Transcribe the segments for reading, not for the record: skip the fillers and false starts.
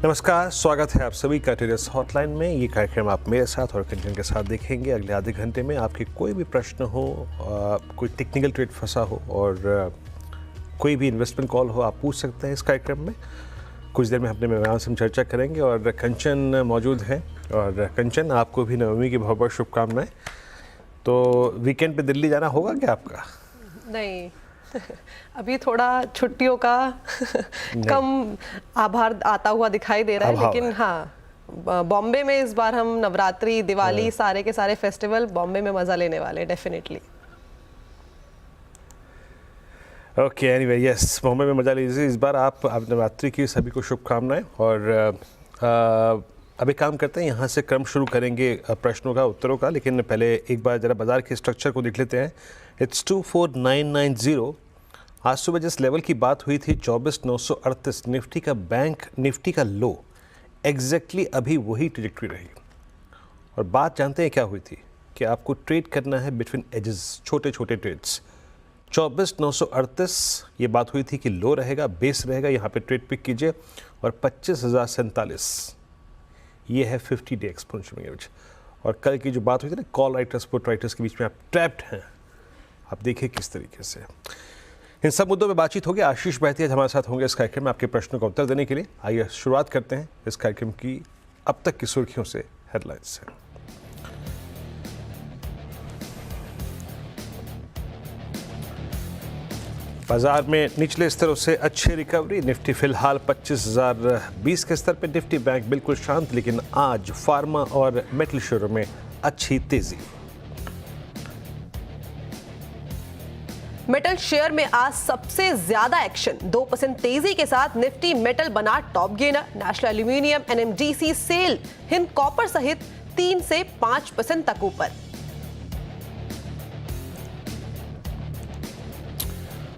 नमस्कार, स्वागत है आप सभी का टेरेस हॉटलाइन में। ये कार्यक्रम आप मेरे साथ और कंचन के साथ देखेंगे। अगले आधे घंटे में आपके कोई भी प्रश्न हो, कोई टेक्निकल ट्रेड फंसा हो और कोई भी इन्वेस्टमेंट कॉल हो, आप पूछ सकते हैं इस कार्यक्रम में। कुछ देर में अपने मेहमान से हम चर्चा करेंगे और कंचन मौजूद हैं। और कंचन, आपको भी नवमी की बहुत बहुत शुभकामनाएं। तो वीकेंड पे दिल्ली जाना होगा क्या आपका? नहीं अभी थोड़ा छुट्टियों का कम आभार आता हुआ दिखाई दे रहा है, लेकिन हाँ, बॉम्बे में इस बार हम नवरात्रि, दिवाली, सारे के सारे फेस्टिवल बॉम्बे में मजा लेने वाले definitely. Okay, anyway, yes, Bombay में मजा लीजिए इस बार आप नवरात्रि की सभी को शुभकामनाएं। और अभी काम करते हैं, यहाँ से क्रम शुरू करेंगे प्रश्नों का, उत्तरों का। लेकिन पहले एक बार ज़रा बाजार के स्ट्रक्चर को देख लेते हैं। इट्स 24990। आज सुबह जिस लेवल की बात हुई थी 24,938, निफ्टी का बैंक निफ्टी का लो एग्जैक्टली अभी वही ट्रैजेक्टरी रही। और बात जानते हैं क्या हुई थी कि आपको ट्रेड करना है बिटवीन एजेस, छोटे छोटे ट्रेड्स। 24,938 ये बात हुई थी कि लो रहेगा, बेस रहेगा, यहाँ पे ट्रेड पिक कीजिए। और 25,047 ये है 50 डे एक्सपोनेंशियल एवरेज। और कल की जो बात हुई थी ना, कॉल राइटर्स पुट राइटर्स के बीच में आप ट्रैप्ड हैं, आप देखिए किस तरीके से। इन सब मुद्दों पे बातचीत होगी। आशीष बहती हमारे साथ होंगे इस कार्यक्रम में आपके प्रश्नों का उत्तर देने के लिए। आइए शुरुआत करते हैं इस कार्यक्रम की अब तक की सुर्खियों से, हेडलाइंस से। बाजार में निचले स्तरों से अच्छी रिकवरी। निफ्टी फिलहाल 25,020 के स्तर पर। निफ्टी बैंक बिल्कुल शांत, लेकिन आज फार्मा और मेटल शेयरों में अच्छी तेजी। मेटल शेयर में आज सबसे ज्यादा एक्शन, 2% तेजी के साथ निफ्टी मेटल बना top gainer. National aluminium, NMDC, SAIL, Hind copper सहित 3 से 5% तक ऊपर।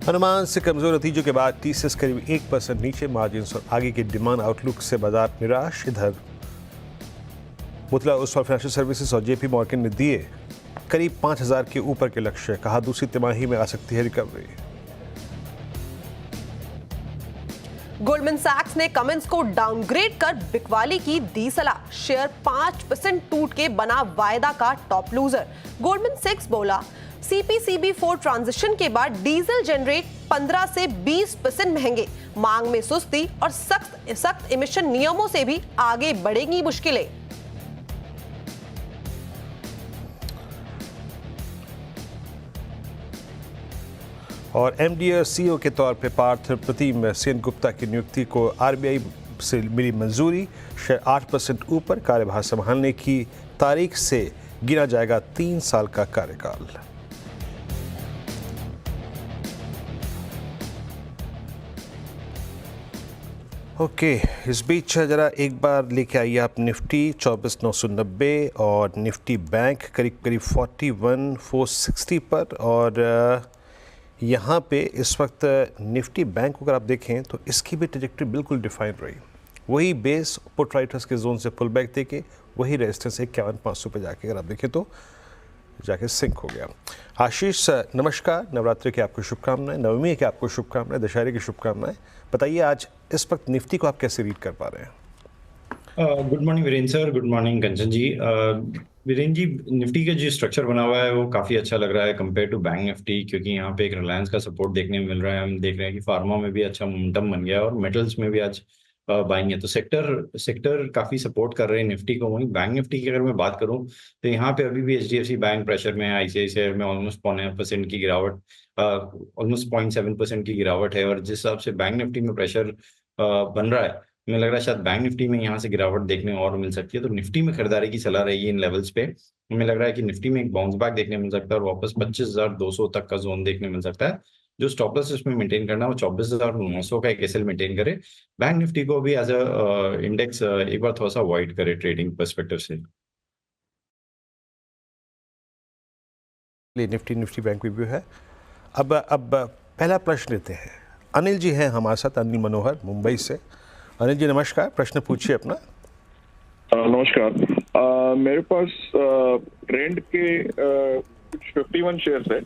अनुमान से कमजोर नतीजों के बाद टीसीएस करीब 1% नीचे। मार्जिन और आगे की डिमांड आउटलुक से बाजार निराश। इधर मुतला ओस्वाल फाइनेंशियल सर्विसेज और जेपी मॉर्गन ने दिए करीब 5,000 के ऊपर के लक्ष्य। कहा दूसरी तिमाही में आ सकती है रिकवरी। गोल्डमैन सैक्स ने कमिंस को डाउनग्रेड कर बिकवाली की दी सलाह। शेयर 5% टूट के बना वायदा का टॉप लूजर। गोल्डमैन सैक्स बोला, CPCB4 ट्रांजिशन के बाद डीजल जनरेट 15 से 20% महंगे। मांग में सुस्ती और सख्त इमिशन नियमों से भी आगे बढ़ेंगी मुश्किलें। और एमडी और सीईओ के तौर पे पार्थ प्रतिम सेन गुप्ता की नियुक्ति को आरबीआई से मिली मंजूरी। शेयर 8% ऊपर। कार्यभार संभालने की तारीख से गिना जाएगा 3 साल का कार्यकाल। ओके, इस बीच जरा एक बार लेके आइए आप निफ्टी 24,990 और निफ्टी बैंक करीब करीब 41,460 पर। और यहाँ पे इस वक्त निफ्टी बैंक को अगर आप देखें तो इसकी भी ट्रैजेक्टरी बिल्कुल डिफाइंड रही। वही बेस पुट राइटर्स के जोन से पुल बैक दे के वही रेजिस्टेंस 51,500 पे जाके अगर आप देखें तो जाके सिंक हो गया। आशीष, नमस्कार, नवरात्रि की आपको शुभकामनाएं, नवमी की आपको शुभकामनाएं, दशहरे की शुभकामनाएं। बताइए आज इस वक्त निफ्टी को आप कैसे रीड कर पा रहे हैं? Good morning Virendra sir, good morning Kanchan ji. Virendra ji, Nifty का जो स्ट्रक्चर बना हुआ है वो काफ़ी अच्छा लग रहा है कंपेयर टू बैंक निफ्टी, क्योंकि यहाँ पे एक रिलायंस का सपोर्ट देखने में मिल रहा है। हम देख रहे हैं कि फार्मा में भी अच्छा मोमेंटम बन गया है और मेटल्स में भी आज बाइंग है। तो सेक्टर काफ़ी सपोर्ट कर रहे हैं निफ्टी को। वहीं बैंक निफ्टी की अगर मैं बात करूँ तो यहाँ पे अभी भी HDFC बैंक प्रेशर में है, ICICI में ऑलमोस्ट 0.5% की गिरावट, ऑलमोस्ट 0.7% की गिरावट है। और जिस हिसाब से बैंक निफ्टी में प्रेशर बन रहा है, मुझे लग रहा है शायद बैंक निफ्टी में यहाँ से गिरावट देखने और मिल सकती है। तो निफ्टी में खरीदारी की सलाह रहेगी इन लेवल्स पे। हमें लग रहा है कि निफ्टी में एक बाउंस बैक देखने मिल सकता है और वापस 25,200 तक का जोन देखने मिल सकता है। जो स्टॉप लॉस इसमें मेंटेन करना है वो 24,900 का एक एसएल मेंटेन करे। बैंक निफ्टी को भी एज अ इंडेक्स एक बार थोड़ा सा अवॉइड करे ट्रेडिंग पर्सपेक्टिव से। निफ्टी बैंक रिव्यू है। अब पहला प्रश्न लेते हैं। अनिल जी हैं हमारे साथ, अनिल मनोहर मुंबई से। अनिल जी नमस्कार, प्रश्न पूछिए अपना। नमस्कार, मेरे पास ट्रेंड के कुछ 51 शेयर्स है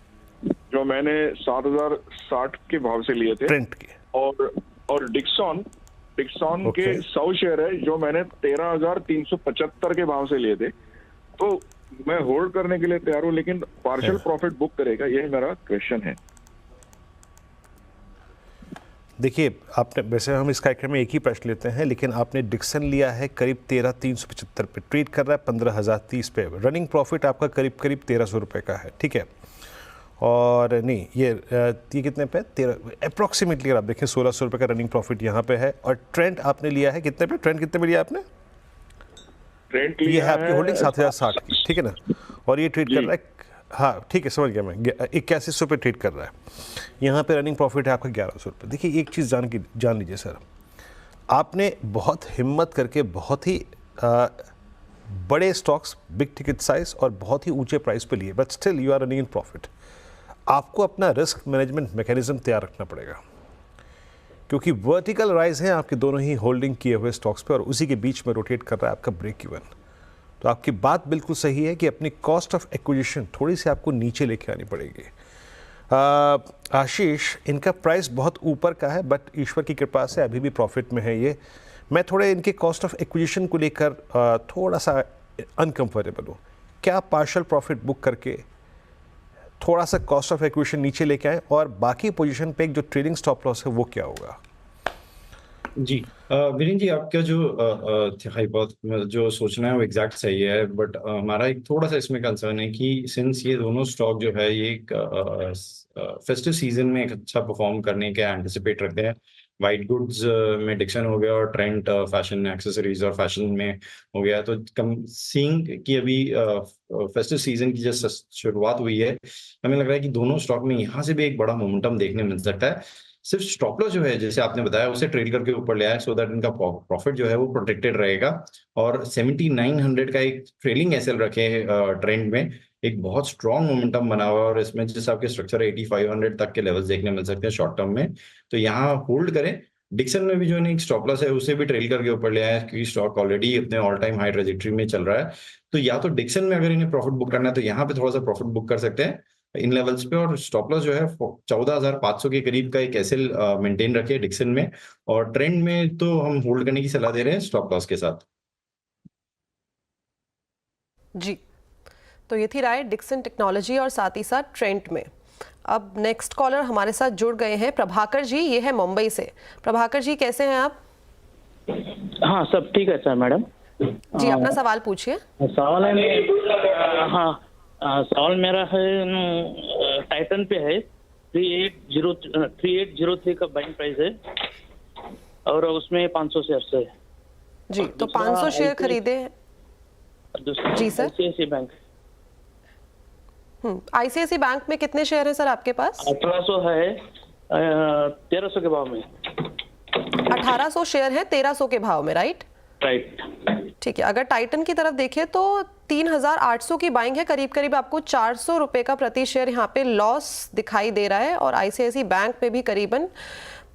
जो मैंने 7,060 के भाव से लिए थे। ट्रेंड के और डिक्सॉन डिक्सॉन के Okay. 100 शेयर है जो मैंने 13,375 के भाव से लिए थे, तो मैं होल्ड करने के लिए तैयार हूँ, लेकिन पार्शियल प्रॉफिट बुक करेगा, यही मेरा क्वेश्चन है। देखिए, आपने वैसे हम इस कार्यक्रम में एक ही प्रश्न लेते हैं, लेकिन आपने डिक्सन लिया है करीब 13,375 पे, ट्रेड कर रहा है 15,030 पे, रनिंग प्रॉफिट आपका करीब करीब 1,300 रुपये का है, ठीक है। और नहीं, ये कितने पे, 13 अप्रॉक्सीमेटली अगर आप देखें 1,600 रुपये का रनिंग प्रॉफिट यहाँ पे है। और ट्रेंड आपने लिया है कितने पे, ट्रेंड कितने पे लिया आपने? ट्रेंड ये लिया है आपकी होल्डिंग 7,060 की, ठीक है ना। और ये ट्रेड कर रहा है, हाँ ठीक है, समझ गया मैं, 8100 पे ट्रेड कर रहा है। यहाँ पे रनिंग प्रॉफिट है आपका 1,100 रुपये। देखिए एक चीज़ जान लीजिए सर, आपने बहुत हिम्मत करके बहुत ही बड़े स्टॉक्स, बिग टिकट साइज और बहुत ही ऊंचे प्राइस पे लिए, but still you are running in profit. आपको अपना रिस्क मैनेजमेंट मैकेनिज्म तैयार रखना पड़ेगा, क्योंकि वर्टिकल राइज हैं आपके दोनों ही होल्डिंग किए हुए स्टॉक्स पे, और उसी के बीच में रोटेट कर रहा है आपका ब्रेक इवन। तो आपकी बात बिल्कुल सही है कि अपनी कॉस्ट ऑफ एक्विजिशन थोड़ी सी आपको नीचे लेके आनी पड़ेगी। आशीष, इनका प्राइस बहुत ऊपर का है, बट ईश्वर की कृपा से अभी भी प्रॉफिट में है ये। मैं थोड़े इनके कॉस्ट ऑफ एक्विजिशन को लेकर थोड़ा सा अनकंफर्टेबल हूँ। क्या पार्शियल प्रॉफिट बुक करके थोड़ा सा कॉस्ट ऑफ एक्विजिशन नीचे लेके आए, और बाकी पोजीशन पे एक जो ट्रेडिंग स्टॉप लॉस है वो क्या होगा? जी वीरेंद्र जी, आपका जो सोचना है वो एग्जैक्ट सही है, बट हमारा एक थोड़ा सा इसमें कंसर्न है कि सिंस ये दोनों स्टॉक जो है ये फेस्टिव सीजन में एक अच्छा परफॉर्म करने के एंटिसिपेट रखते हैं। वाइट गुड्स में डिक्सन हो गया, और ट्रेंड फैशन एक्सेसरीज और फैशन में हो गया। तो कम सीइंग कि अभी फेस्टिव सीजन की जस्ट शुरुआत हुई है, हमें लग रहा है कि दोनों स्टॉक में यहाँ से भी एक बड़ा मोमेंटम देखने मिल सकता है। सिर्फ स्टॉप लॉस जो है, जैसे आपने बताया, उसे ट्रेड करके ऊपर ले आए, सो दैट इनका प्रॉफिट जो है वो प्रोटेक्टेड रहेगा। और 7900 का एक ट्रेलिंग एसएल रखे ट्रेंड में, एक बहुत स्ट्रॉन्ग मोमेंटम बना हुआ है, और इसमें जिस आपके स्ट्रक्चर 8500 तक के लेवल्स देखने मिल सकते हैं शॉर्ट टर्म में। तो यहाँ होल्ड करें। डिक्सन में भी जो है एक स्टॉप लॉस है, उसे भी ट्रेल करके ऊपर ले आया, क्योंकि स्टॉक ऑलरेडी अपने ऑल टाइम हाई ट्रेजेक्टरी में चल रहा है। तो या तो डिक्सन में अगर इन्हें प्रॉफिट बुक करना है, तो यहाँ पे थोड़ा सा प्रॉफिट बुक कर सकते हैं इन लेवल्स पे। और स्टॉप लॉस जो है 14,500 के करीब का एक एसएल मेंटेन रखे डिक्सन में, और ट्रेंड में तो हम होल्ड करने की सलाह दे रहे हैं स्टॉप लॉस के साथ। जी, तो ये थी राय डिक्सन टेक्नोलॉजी और साथ ही साथ ट्रेंड में। अब नेक्स्ट कॉलर हमारे साथ जुड़ गए हैं, प्रभाकर जी, ये है मुंबई से। प्रभाकर जी, कैसे हैं आप? हाँ, सब ठीक है सर मैडम जी, अपना सवाल पूछिए। सवाल है सवाल मेरा है टाइटन पे है। 3803 का बाइंग प्राइस है, और उसमें 500 शेयर है। जी, तो 500 शेयर खरीदे हैं। जी sir. ICICI bank. ICICI bank में कितने शेयर हैं सर आपके पास? 1800 है, 1300 के भाव में। 1800 शेयर है 1300 के भाव में, राइट? राइट। ठीक है। अगर टाइटन की तरफ देखें तो 3800 की बाइंग है, करीब करीब आपको 400 रुपए का प्रति शेयर यहाँ पे लॉस दिखाई दे रहा है। और आईसीआईसी बैंक में भी करीबन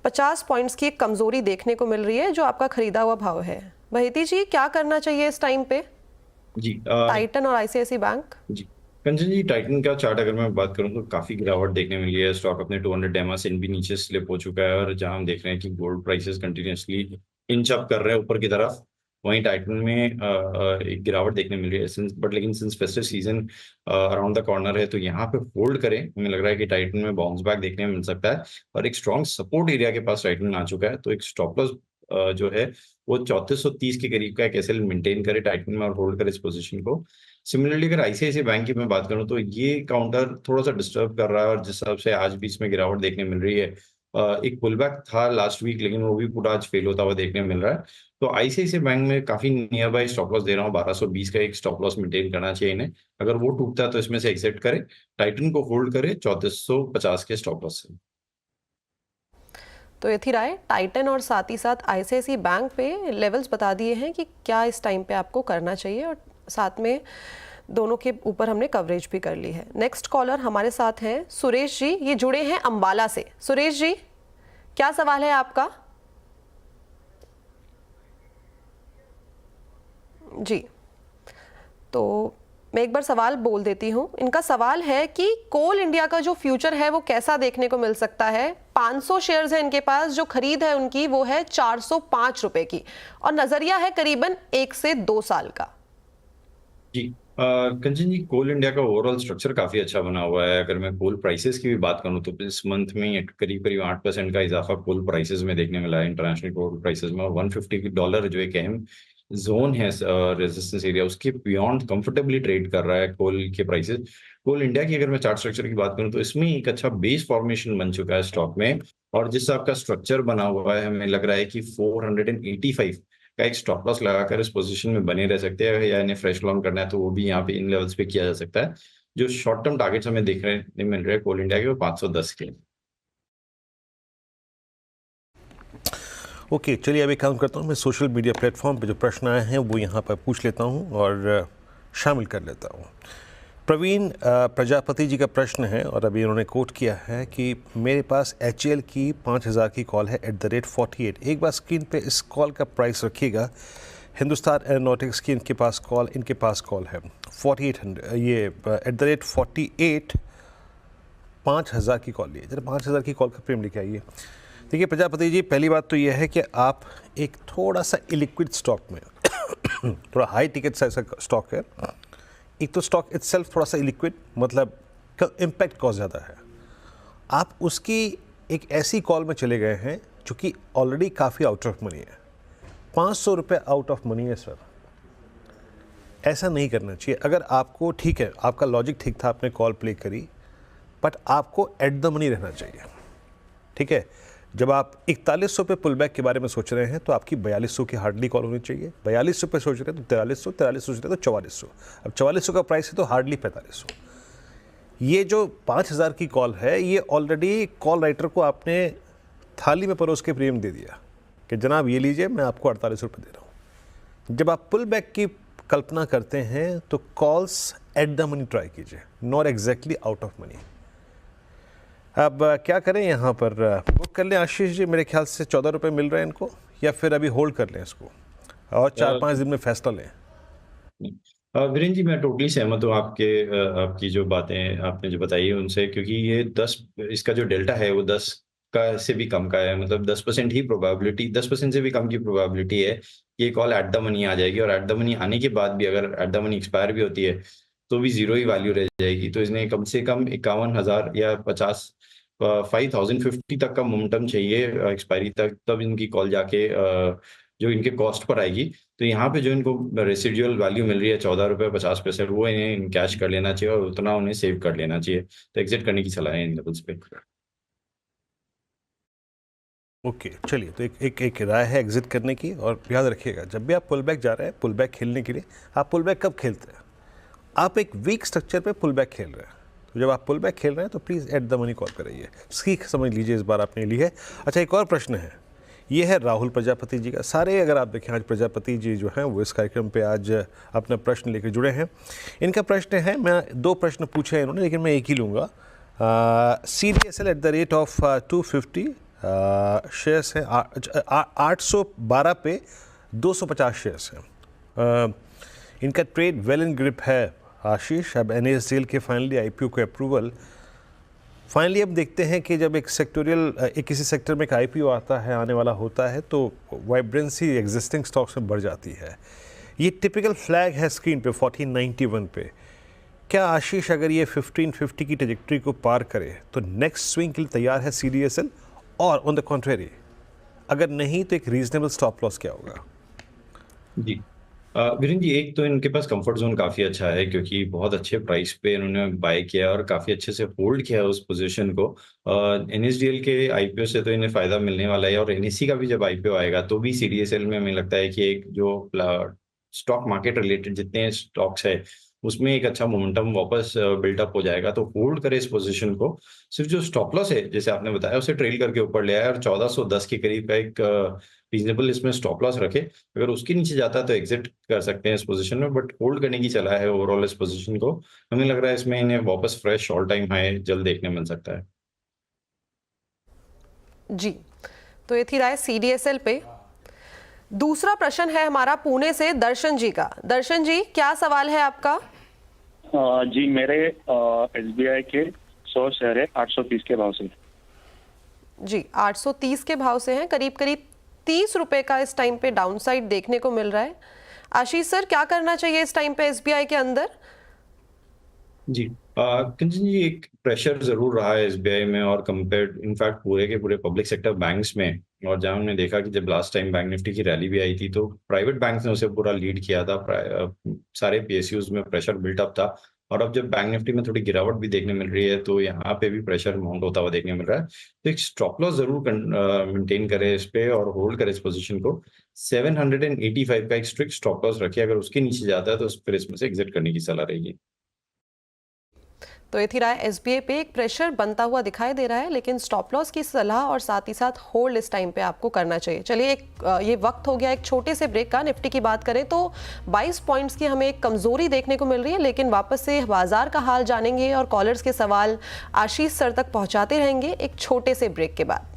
50 पॉइंट्स की एक कमजोरी देखने को मिल रही है, जो आपका खरीदा हुआ भाव है। वहीती जी, क्या करना चाहिए इस टाइम पे जी टाइटन और आईसीआईसी बैंक? जी कंचन जी, टाइटन का चार्ट अगर मैं बात करूं तो काफी गिरावट देखने मिली है। स्टॉक अपने 200 डेमा से भी नीचे स्लिप हो चुका है, और जहां हम देख रहे हैं कि gold prices continuously inch up कर रहे हैं ऊपर की तरफ, वहीं टाइटन में एक गिरावट देखने मिल रही है। लेकिन since festive season around the corner है, तो यहाँ पे होल्ड करें। हमें लग रहा है कि टाइटन में बाउंस बैक देखने में मिल सकता है, और एक स्ट्रॉन्ग सपोर्ट एरिया के पास टाइटन आ चुका है। तो एक स्टॉप लॉस जो है वो 3430 के करीब का एक एसएल मेंटेन करे टाइटन में, और होल्ड करे इस पोजीशन को। सिमिलरली अगर आईसीआईसी बैंक की मैं बात करूं, तो ये काउंटर थोड़ा सा डिस्टर्ब कर रहा है, और जिस हिसाब से आज भी इसमें गिरावट देखने मिल रही है, एक पुलबैक था लास्ट वीक, लेकिन वो भी पूरा आज फेल होता हुआ देखने मिल रहा है। तो आईसीआईसीआई बैंक में काफी नियर बाय स्टॉप लॉस दे रहा हूँ, 1220 का एक स्टॉप लॉस मेंटेन करना चाहिए इन्हें। अगर वो टूटता है तो इसमें से एग्जिट करे, टाइटन को होल्ड करे 3450 के स्टॉप लॉस से। तो ये थी राय टाइटन और साथ ही साथ आईसीआईसी बैंक पे लेवल्स बता दिए हैं कि क्या इस टाइम पे आपको करना चाहिए, और साथ में दोनों के ऊपर हमने कवरेज भी कर ली है। नेक्स्ट कॉलर हमारे साथ हैं सुरेश जी, ये जुड़े हैं अंबाला से। सुरेश जी, क्या सवाल है आपका? जी, तो मैं एक बार सवाल बोल देती हूँ। इनका सवाल है कि कोल इंडिया का जो फ्यूचर है वो कैसा देखने को मिल सकता है। 500 शेयर्स है इनके पास, जो खरीद है उनकी वो है 405 रुपए की, और नजरिया है करीबन 1 से 2 साल का। जी कंचन जी, कोल इंडिया का ओवरऑल स्ट्रक्चर काफी अच्छा बना हुआ है। अगर मैं कोल प्राइसेस की भी बात करूं तो इस मंथ में करीब करीब 8% का इजाफा कोल प्राइसेस में देखने मिला है, इंटरनेशनल कोल प्राइसेस में। और $150 जो एक अहम जोन है रेजिस्टेंस एरिया, उसके बियॉन्ड कंफर्टेबली ट्रेड कर रहा है कोल के प्राइसेस। कोल इंडिया की अगर मैं चार्ट स्ट्रक्चर की बात करूं तो इसमें एक अच्छा बेस फॉर्मेशन बन चुका है स्टॉक में, और जिस आपका स्ट्रक्चर बना हुआ है हमें लग रहा है कि 485 का एक स्टॉप लॉस लगाकर इस पोजीशन में बने रह सकते हैं, या इन्हें फ्रेश लॉन्ग करना है तो वो भी यहाँ पे इन लेवल्स पे किया जा सकता है। जो शॉर्ट टर्म टारगेट्स हमें देखने मिल रहे हैं कोल इंडिया के, वो 510 के। ओके, चलिए अभी काम करता हूँ मैं सोशल मीडिया प्लेटफॉर्म पे जो प्रश्न आए हैं वो यहाँ पर पूछ लेता हूँ और शामिल कर लेता हूँ। प्रवीण प्रजापति जी का प्रश्न है और अभी उन्होंने कोट किया है कि मेरे पास HL की 5000 की कॉल है @48। एक बार स्क्रीन पे इस कॉल का प्राइस रखिएगा। हिंदुस्तान एरोनॉटिक्स की इनके पास कॉल है 4800, ये @48 5000 की कॉल लिए। जरा 5000 की कॉल का प्रीमियम लेके आइए। देखिए प्रजापति जी, पहली बात तो यह है कि आप एक थोड़ा सा इलिक्विड स्टॉक में थोड़ा हाई टिकट साइज का स्टॉक है। एक तो स्टॉक इटसेल्फ थोड़ा सा इलिक्विड, मतलब इम्पैक्ट कॉस्ट ज़्यादा है। आप उसकी एक ऐसी कॉल में चले गए हैं जो कि ऑलरेडी काफ़ी आउट ऑफ मनी है। 500 रुपये आउट ऑफ मनी है सर, ऐसा नहीं करना चाहिए। अगर आपको ठीक है, आपका लॉजिक ठीक था, आपने कॉल प्ले करी, बट आपको एट द मनी रहना चाहिए। ठीक है, जब आप 4100 पे पुल बैक के बारे में सोच रहे हैं तो आपकी 4200 की हार्डली कॉल होनी चाहिए। 4200 पे सोच रहे हैं तो 4300, 4300 सोच रहे हैं तो 4400। अब 4400 का प्राइस है तो हार्डली 4500। ये जो 5000 की कॉल है, ये ऑलरेडी कॉल राइटर को आपने थाली में परोस के प्रीमियम दे दिया कि जनाब ये लीजिए, मैं आपको 48 रुपये दे रहा हूँ। जब आप पुल बैक की कल्पना करते हैं तो calls at the money try कीजिए, not exactly out of money. अब क्या करें, यहाँ पर बुक कर लें आशीष जी, मेरे ख्याल से 14 रुपये मिल रहे हैं इनको, या फिर अभी होल्ड कर लें इसको और 4-5 दिन में फैसला लें। वीरेंद्र जी, मैं टोटली सहमत हूँ आपकी जो बातें आपने जो बताई है उनसे, क्योंकि ये 10 इसका जो डेल्टा है वो 10 का से भी कम का है। मतलब 10% ही प्रोबेबिलिटी, 10% से भी कम की प्रोबेबिलिटी है कि ये कॉल एट द मनी आ जाएगी, और एट द मनी आने के बाद भी अगर एट द मनी एक्सपायर भी होती है तो भी जीरो ही वैल्यू रह जाएगी। तो इसने कम से कम 51,000 या 5050 तक का मोमेंटम चाहिए एक्सपायरी तक, तब इनकी कॉल जाके जो इनके कॉस्ट पर आएगी। तो यहाँ पे जो इनको रेसिडुअल वैल्यू मिल रही है 14 रुपये 50 पैसे, वो इन्हें कैश कर लेना चाहिए और उतना उन्हें सेव कर लेना चाहिए। तो एग्जिट करने की सलाह है इन लेवल्स पे। ओके, चलिए, तो एक राय है एग्जिट करने की। और याद रखिएगा, जब भी आप पुल बैक जा रहे हैं, पुल बैक खेलने के लिए, आप पुल बैक कब खेलते हैं? आप एक वीक स्ट्रक्चर पे पुल बैक खेल रहे हैं। तो जब आप पुल बैक खेल रहे हैं तो please eight the money call कराइए। सीख समझ लीजिए, इस बार आपने ली है। अच्छा, एक और प्रश्न है, ये है राहुल प्रजापति जी का। सारे अगर आप देखें, आज प्रजापति जी जो हैं वो इस कार्यक्रम पे आज अपना प्रश्न लेकर जुड़े हैं। इनका प्रश्न है, मैं 2 प्रश्न पूछे हैं इन्होंने, लेकिन मैं एक ही लूँगा। CDSL @250 शेयर्स हैं, 812 पे 250 शेयर्स हैं। इनका ट्रेड वेल इन ग्रिप है आशीष। अब NASDL के फाइनली IPO को अप्रूवल, फाइनली अब देखते हैं कि जब एक किसी सेक्टर में एक IPO आता है, आने वाला होता है, तो वाइब्रेंसी एग्जिस्टिंग स्टॉक्स में बढ़ जाती है। ये टिपिकल फ्लैग है स्क्रीन पे 1491 पे। क्या आशीष, अगर ये 1550 की ट्रेजेक्ट्री को पार करे तो नेक्स्ट स्विंग के लिए तैयार है CDSL? और ऑन द कॉन्ट्रेरी, अगर नहीं तो एक रीजनेबल स्टॉप लॉस क्या होगा? जी वीरेंद्र जी, एक तो इनके पास कंफर्ट जोन काफी अच्छा है, क्योंकि बहुत अच्छे प्राइस पे इन्होंने बाय किया और काफी अच्छे से होल्ड किया उस पोजीशन को। NSDL के IPO से तो इन्हें फायदा मिलने वाला है, और NSE का भी जब IPO आएगा तो भी CDSL में हमें लगता है कि एक जो स्टॉक मार्केट रिलेटेड जितने स्टॉक्स है उसमें एक अच्छा मोमेंटम वापस बिल्डअप हो जाएगा। तो होल्ड करे इस पोजीशन को। सिर्फ जो स्टॉप लॉस है, जैसे आपने बताया, उसे ट्रेल करके ऊपर ले आया और 1410 के करीब का एक रीजनेबल इसमें स्टॉप लॉस रखे। अगर उसके नीचे जाता है तो एग्जिट कर सकते हैं इस पोजीशन में, बट होल्ड करने की सलाह है ओवरऑल इस पोजीशन को। हमें लग रहा है इसमें इन्हें वापस फ्रेश ऑल टाइम हाई जल्द देखने मिल सकता है। जी, तो ये थी राय CDSL पे। दूसरा प्रश्न है हमारा पुणे से दर्शन जी का। दर्शन जी, क्या सवाल है आपका? जी मेरे SBI के 100 शेयर है 830 के भाव से। जी 830 के भाव से हैं, करीब करीब 30 रुपए का इस टाइम पे डाउनसाइड देखने को मिल रहा है। आशीष सर, क्या करना चाहिए इस टाइम पे SBI के अंदर? जी कंचन जी, एक प्रेशर जरूर रहा है एसबीआई में और कंपेयर इनफैक्ट पूरे के पूरे पब्लिक सेक्टर बैंक्स में। और जहां हमने देखा कि जब लास्ट टाइम बैंक निफ्टी की रैली भी आई थी तो प्राइवेट बैंक्स ने उसे पूरा लीड किया था। सारे पीएसयूज में प्रेशर बिल्टअप था। और अब जब बैंक निफ्टी में थोड़ी गिरावट भी देखने मिल रही है तो यहाँ पे भी प्रेशर माउंट होता हुआ देखने मिल रहा है। तो एक स्टॉप लॉस जरूर मेंटेन करे इस पे और होल्ड करे इस पोजीशन को। 785 का एक स्ट्रिक्ट स्टॉप लॉस रखे, अगर उसके नीचे जाता है तो फिर इसमें से एग्जिट करने की सलाह रहेगी। तो ये थी राय। SBI पे एक प्रेशर बनता हुआ दिखाई दे रहा है, लेकिन स्टॉप लॉस की सलाह और साथ ही साथ होल्ड इस टाइम पे आपको करना चाहिए। चलिए ये वक्त हो गया एक छोटे से ब्रेक का। निफ्टी की बात करें तो 22 पॉइंट्स की हमें एक कमजोरी देखने को मिल रही है, लेकिन वापस से बाजार का हाल जानेंगे और कॉलर्स के सवाल आशीष सर तक पहुंचाते रहेंगे एक छोटे से ब्रेक के बाद।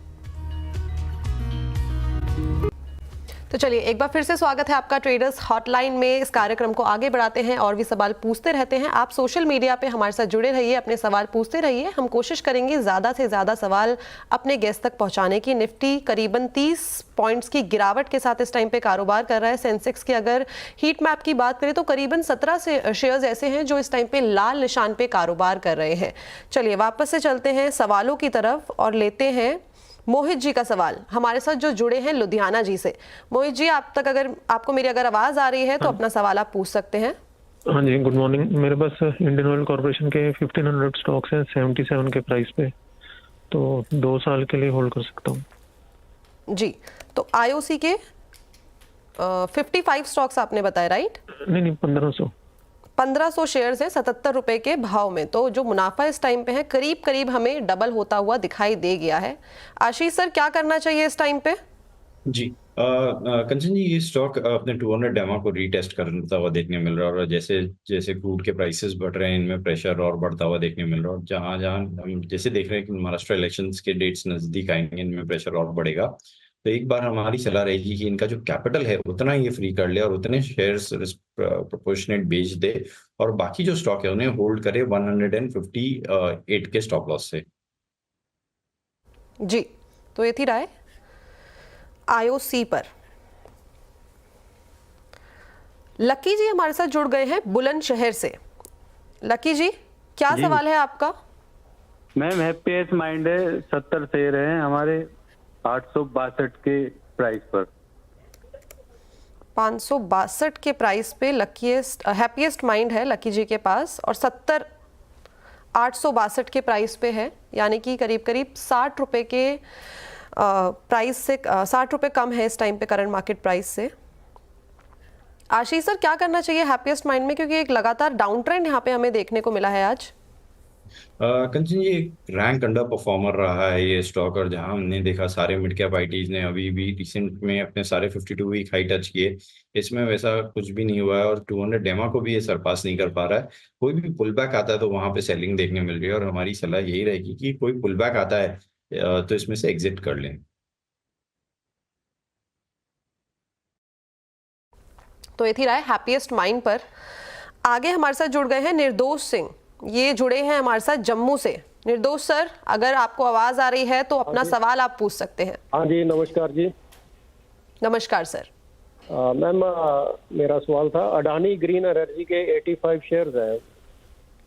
तो चलिए एक बार फिर से स्वागत है आपका ट्रेडर्स हॉटलाइन में। इस कार्यक्रम को आगे बढ़ाते हैं और भी सवाल पूछते रहते हैं। आप सोशल मीडिया पे हमारे साथ जुड़े रहिए, अपने सवाल पूछते रहिए। हम कोशिश करेंगे ज़्यादा से ज़्यादा सवाल अपने गेस्ट तक पहुंचाने की। निफ्टी करीबन 30 पॉइंट्स की गिरावट के साथ इस टाइम पे कारोबार कर रहा है। सेंसेक्स की अगर हीट मैप की बात करें तो करीबन 17 से शेयर्स ऐसे हैं जो इस टाइम पे लाल निशान पे कारोबार कर रहे हैं। चलिए वापस से चलते हैं सवालों की तरफ और लेते हैं मोहित जी का सवाल हमारे साथ जो जुड़े हैं लुधियाना जी से। मोहित जी, आप तक अगर आपको मेरी अगर आवाज आ रही है तो अपना सवाल आप पूछ सकते हैं। हाँ जी, गुड मॉर्निंग। मेरे पास इंडियन ऑयल कॉर्पोरेशन के 1500 स्टॉक्स हैं 77 के प्राइस पे, तो 2 साल के लिए होल्ड कर सकता हूँ। जी, तो IOC के 55 स्टॉक्स आपने बताया, राइट? नहीं 1500 शेयर्स हैं 77 रुपए के भाव में। तो जो मुनाफा इस टाइम पे है करीब करीब हमें डबल होता हुआ दिखाई दे गया है। आशीष सर, क्या करना चाहिए इस टाइम पे? जी कंचन जी, ये स्टॉक अपने 200 डेमा को रीटेस्ट करता हुआ देखने मिल रहा है और जैसे जैसे क्रूड के प्राइसेस बढ़ रहे हैं इनमें प्रेशर और बढ़ता हुआ देखने मिल रहा है। और जहां जहां हम जैसे देख रहे हैं कि महाराष्ट्र इलेक्शंस के डेट्स नजदीक आएंगे, इनमें प्रेशर और बढ़ेगा। तो एक बार हमारी सलाह रहेगी कि इनका जो कैपिटल है उतना ये फ्री कर ले और उतने शेयर्स प्रोपोर्शनेट बेच दे और बाकी जो स्टॉक है उन्हें होल्ड करे 158 के स्टॉप लॉस से। जी, तो ये थी राय IOC पर। लकी जी हमारे साथ जुड़ गए हैं बुलंदशहर से। लकी जी, क्या सवाल है आपका? मैम, हैप्पीएस्ट माइंड है 70 शेयर हैं हमारे 862 के प्राइस पर। 562 के प्राइस पे हैप्पीएस्ट माइंड है लकी जी के पास और 862 के प्राइस पे है, यानी कि करीब करीब 60 रुपए के प्राइस से 60 रुपए कम है इस टाइम पे करंट मार्केट प्राइस से। आशीष सर, क्या करना चाहिए हैप्पीएस्ट माइंड में, क्योंकि एक लगातार डाउन ट्रेंड यहाँ पे हमें देखने को मिला है आज? कंचन जी, एक रैंक अंडर परफॉर्मर रहा है ये स्टॉक और जहां हमने देखा सारे मिड कैप आईटीज ने अभी भी रिसेंट में अपने सारे 52 वीक हाई टच किए। इसमें वैसा कुछ भी नहीं हुआ है और 200 डेमा को भी ये सरपास नहीं कर पा रहा है। कोई भी पुल बैक आता है तो वहां पे सेलिंग देखने मिल रही है और हमारी सलाह यही रहेगी कि कोई पुल बैक आता है तो इसमें से एग्जिट कर लें। तो ये थी राय हैप्पीएस्ट माइंड पर। आगे हमारे साथ जुड़ गए हैं निर्दोष सिंह, ये जुड़े हैं हमारे साथ जम्मू से। निर्दोष सर, अगर आपको आवाज आ रही है तो अपना सवाल आप पूछ सकते हैं। हाँ जी, नमस्कार जी। नमस्कार सर। मैम, मेरा सवाल था अडानी ग्रीन एनर्जी के 85 शेयर्स हैं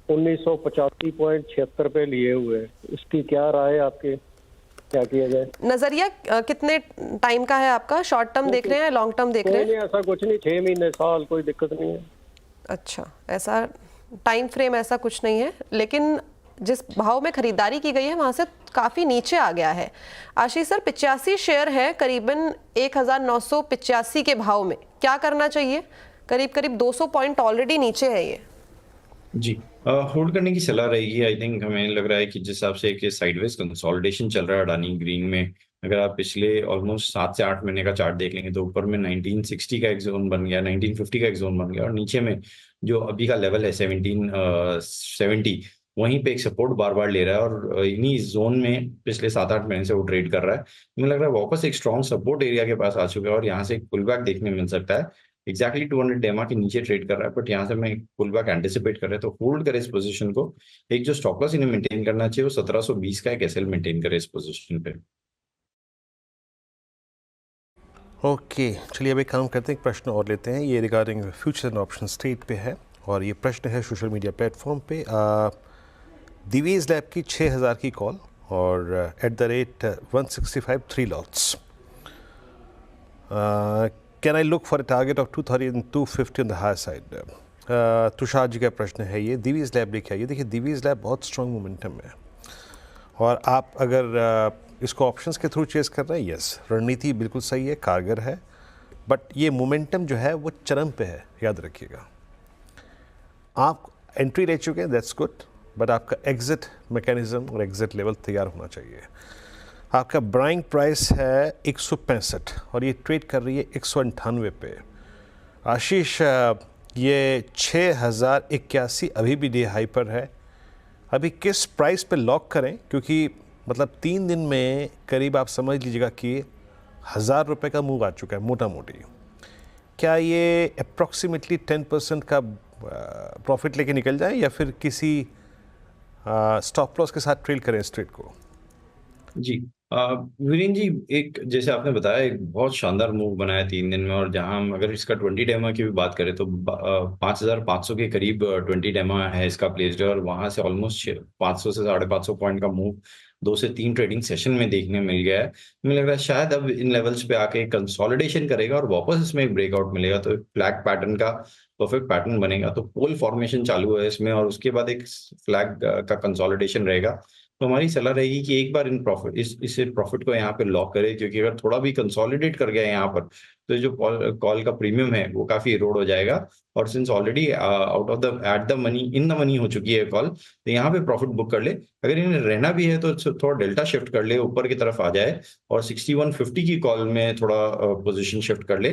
1985.76 पे लिए हुए, उसकी क्या राय है आपकी, क्या किया जाए? नजरिया कितने टाइम का है आपका? शॉर्ट टर्म देख रहे हैं, लॉन्ग टर्म देख रहे हैं? नहीं, ऐसा कुछ नहीं, 6 महीने साल कोई दिक्कत नहीं है। अच्छा, ऐसा टाइम फ्रेम ऐसा कुछ नहीं है, लेकिन जिस भाव में खरीदारी की गई है वहां से काफी नीचे आ गया है। आशीष सर, 85 शेयर है करीबन 1985 के भाव में, क्या करना चाहिए? करीब करीब 200 पॉइंट ऑलरेडी नीचे है ये। जी, होल्ड करने की सलाह रहेगी। आई थिंक हमें लग रहा है कि जिस हिसाब से कि साइडवेज कंसोलिडेशन चल रहा है अडानी ग्रीन में, अगर आप पिछले ऑलमोस्ट 7 से 8 महीने का चार्ट देख लेंगे तो ऊपर में 1960 का एक जोन बन गया, 1950 का एक जोन बन गया और नीचे में जो अभी का लेवल है 1770 वहीं पे एक सपोर्ट बार बार ले रहा है और इन्हीं जोन में पिछले 7-8 महीने से वो ट्रेड कर रहा है। मुझे लग रहा है वापस एक स्ट्रॉन्ग सपोर्ट एरिया के पास आ चुका है और यहाँ से एक पुल बैक देखने मिल सकता है। एग्जैक्टली 200 डेमा के नीचे ट्रेड कर रहा है, बट यहाँ से मैं पुल बैक एंटिसिपेट कर रहा है, तो होल्ड करे इस पोजीशन को। एक जो स्टॉप लॉस इन्हें मेंटेन करना चाहिए वो 1720 का एक एसएल मेंटेन करे इस पोजीशन पे। ओके, चलिए अब एक काम करते हैं, एक प्रश्न और लेते हैं। ये regarding future and option straight पे है और ये प्रश्न है सोशल मीडिया प्लेटफॉर्म पे। दिवीज लैब की 6000 की कॉल और at the rate 165 3 lots. Can I look for a target of 2250 on the higher side? Tushar ji का प्रश्न है ये। दिवीज लैब लेके आइए। देखिए दिवीज लैब बहुत स्ट्रॉन्ग मोमेंटम में है और आप अगर इसको ऑप्शंस के थ्रू चेस कर रहे हैं, यस रणनीति बिल्कुल सही है, कारगर है, बट ये मोमेंटम जो है वो चरम पे है, याद रखिएगा। आप एंट्री ले चुके हैं, दैट्स गुड, बट आपका एग्जिट मैकेनिज्म और एग्जिट लेवल तैयार होना चाहिए। आपका बाइंग प्राइस है 165 और ये ट्रेड कर रही है 198 पे। आशीष, ये 6081 अभी भी डे हाई पर है। अभी किस प्राइस पे लॉक करें? क्योंकि मतलब 3 दिन में करीब आप समझ लीजिएगा कि 1000 रुपये का मूव आ चुका है मोटा मोटी। क्या ये अप्रॉक्सीमेटली 10% का प्रॉफिट लेके निकल जाए या फिर किसी स्टॉप लॉस के साथ ट्रेड करें इस ट्रेड को? जी वीरेन जी, एक जैसे आपने बताया एक बहुत शानदार मूव बनाया 3 दिन में, और जहां हम अगर इसका 20 डेमा की भी बात करें तो 5500 के करीब 20 डेमा है इसका प्लेस्ड, और वहां से ऑलमोस्ट 500 से 550 पॉइंट का मूव 2 से 3 ट्रेडिंग सेशन में देखने मिल गया है। मुझे लग रहा है शायद अब इन लेवल्स पे आके कंसोलिडेशन करेगा और वापस इसमें एक ब्रेकआउट मिलेगा, तो फ्लैग पैटर्न का परफेक्ट पैटर्न बनेगा। तो पोल फॉर्मेशन चालू है इसमें और उसके बाद एक फ्लैग का कंसोलिडेशन रहेगा। तो हमारी सलाह रहेगी कि एक बार इन प्रॉफिट इस प्रॉफिट को यहाँ पे लॉक करें, क्योंकि अगर थोड़ा भी कंसोलिडेट कर गया यहाँ पर तो जो कॉल का प्रीमियम है वो काफी इरोड हो जाएगा। और since already out of the eight the money in the money हो चुकी है कॉल, तो यहाँ पे प्रॉफिट बुक कर ले। अगर इन्हें रहना भी है तो थोड़ा डेल्टा शिफ्ट कर ले, ऊपर की तरफ आ जाए और 6150 की कॉल में थोड़ा पोजिशन शिफ्ट कर ले,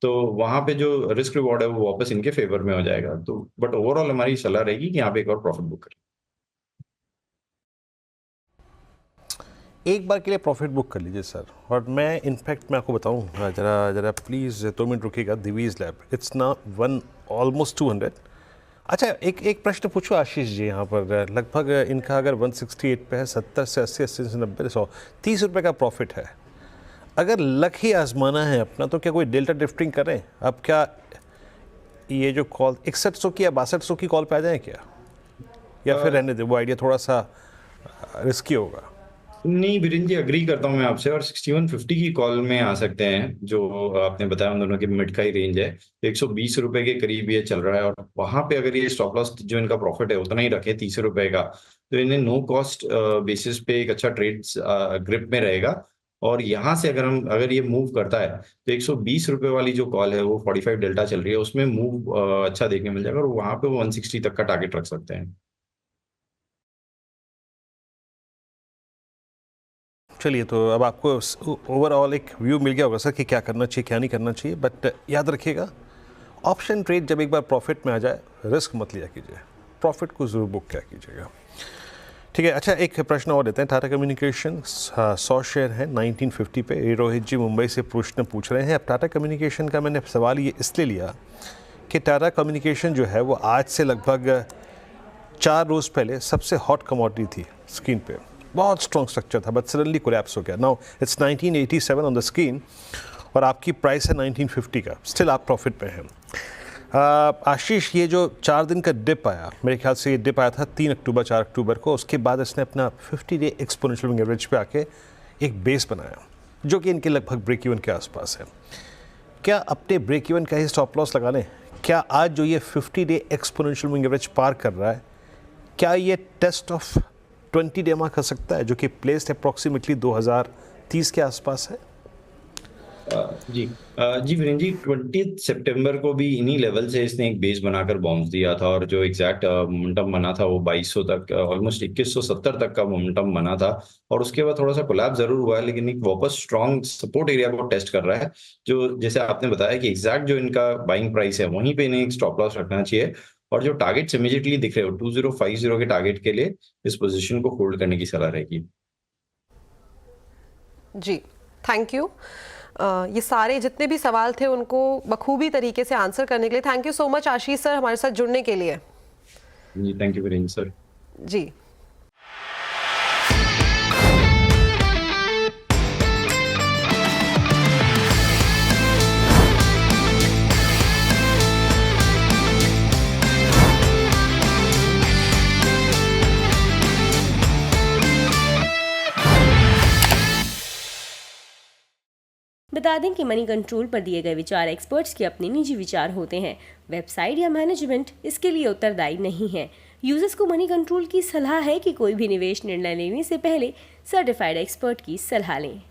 तो वहां पे जो रिस्क रिवॉर्ड है वो वापस इनके फेवर में हो जाएगा। तो बट ओवरऑल हमारी सलाह रहेगी कि यहाँ पे एक और प्रॉफिट बुक करें। एक बार के लिए प्रॉफिट बुक कर लीजिए सर। और मैं इनफैक्ट मैं आपको बताऊं, जरा please 2 minute रुकिएगा। Divij lab it's ना वन ऑलमोस्ट 200। अच्छा, एक प्रश्न पूछो आशीष जी यहाँ पर। लगभग इनका अगर 168 पे है, 70 से 80, 80 से 90, 100, 30 रुपये का प्रॉफिट है। अगर लक ही आजमाना है अपना तो क्या कोई डेल्टा ड्रिफ्टिंग करें? अब क्या ये जो कॉल 6100 की या 6200 की कॉल पे आ जाए क्या, या फिर रहने दे? वो आइडिया थोड़ा सा रिस्की होगा। नहीं वीरेन जी, अग्री करता हूं मैं आपसे, और 6150 की कॉल में आ सकते हैं, जो आपने बताया उन दोनों की मिड का ही रेंज है। 120 रुपए के करीब ये चल रहा है, और वहां पे अगर ये स्टॉप लॉस जो इनका प्रॉफिट है उतना ही रखे 30 रुपए का, तो इन्हें नो कॉस्ट बेसिस पे एक अच्छा ट्रेड ग्रिप में रहेगा। और यहाँ से अगर ये मूव करता है तो 120 रुपए वाली जो कॉल है वो 45 डेल्टा चल रही है, उसमें मूव अच्छा देखने मिल जाएगा, और वहां पे वो 160 तक का टारगेट रख सकते हैं। चलिए, तो अब आपको ओवरऑल एक व्यू मिल गया होगा सर कि क्या करना चाहिए क्या नहीं करना चाहिए। बट याद रखिएगा, ऑप्शन ट्रेड जब एक बार प्रॉफिट में आ जाए रिस्क मत लिया कीजिए, प्रॉफिट को ज़रूर बुक किया कीजिएगा। ठीक है। अच्छा, एक प्रश्न और देते हैं। टाटा कम्युनिकेशन 100 शेयर है 1950 पे। ये रोहित जी मुंबई से प्रश्न पूछ रहे हैं। अब टाटा कम्युनिकेशन का मैंने सवाल ये इसलिए लिया कि टाटा कम्युनिकेशन जो है वो आज से लगभग 4 रोज़ पहले सबसे हॉट कमोडिटी थी स्क्रीन पे, बहुत स्ट्रॉन्ग स्ट्रक्चर था, बट सडनली कोलैप्स हो गया। Now it's 1987 on the screen और आपकी प्राइस है 1950 का, स्टिल आप प्रॉफिट पे हैं। आशीष, ये जो 4 दिन का डिप आया, मेरे ख्याल से ये डिप आया था 3 अक्टूबर 4 अक्टूबर को, उसके बाद इसने अपना 50 डे एक्सपोनेंशियल मूविंग एवरेज पे आके एक बेस बनाया जो कि इनके लगभग ब्रेक इवन के आसपास है। क्या अपने ब्रेक इवन का ही स्टॉप लॉस लगा लें? क्या आज जो ये 50 डे एक्सपोनेंशियल मूविंग एवरेज पार कर रहा है, क्या ये टेस्ट ऑफ 20 डेमा कर सकता है, जो कि प्लेस्ड अप्रॉक्सीमेटली 2030 के आसपास है? जी वीरेन जी, 20 सितंबर को भी इन्हीं लेवल से इसने एक बेस बनाकर बाउंस दिया था, और जो एग्जैक्ट मोमेंटम बना था वो 2200 तक, ऑलमोस्ट 2170 तक का मोमेंटम बना था। और उसके बाद थोड़ा सा कोलैप्स जरूर हुआ है, लेकिन एक वापस स्ट्रॉन्ग सपोर्ट एरिया को टेस्ट कर रहा है, जो जैसे आपने बताया कि एग्जैक्ट जो इनका बाइंग प्राइस है वहीं पे इन्हें एक स्टॉप लॉस रखना चाहिए, और जो टारगेट्स इमीडिएटली दिख रहे हो 2050 के टारगेट के लिए इस पोजीशन को होल्ड करने की सलाह रहेगी। जी, थैंक यू। ये सारे जितने भी सवाल थे उनको बखूबी तरीके से आंसर करने के लिए thank you so much Ashish sir हमारे साथ जुड़ने के लिए। जी thank you very much sir. जी बता दें कि मनी कंट्रोल पर दिए गए विचार एक्सपर्ट्स के अपने निजी विचार होते हैं। वेबसाइट या मैनेजमेंट इसके लिए उत्तरदायी नहीं है। यूजर्स को मनी कंट्रोल की सलाह है कि कोई भी निवेश निर्णय लेने से पहले सर्टिफाइड एक्सपर्ट की सलाह लें।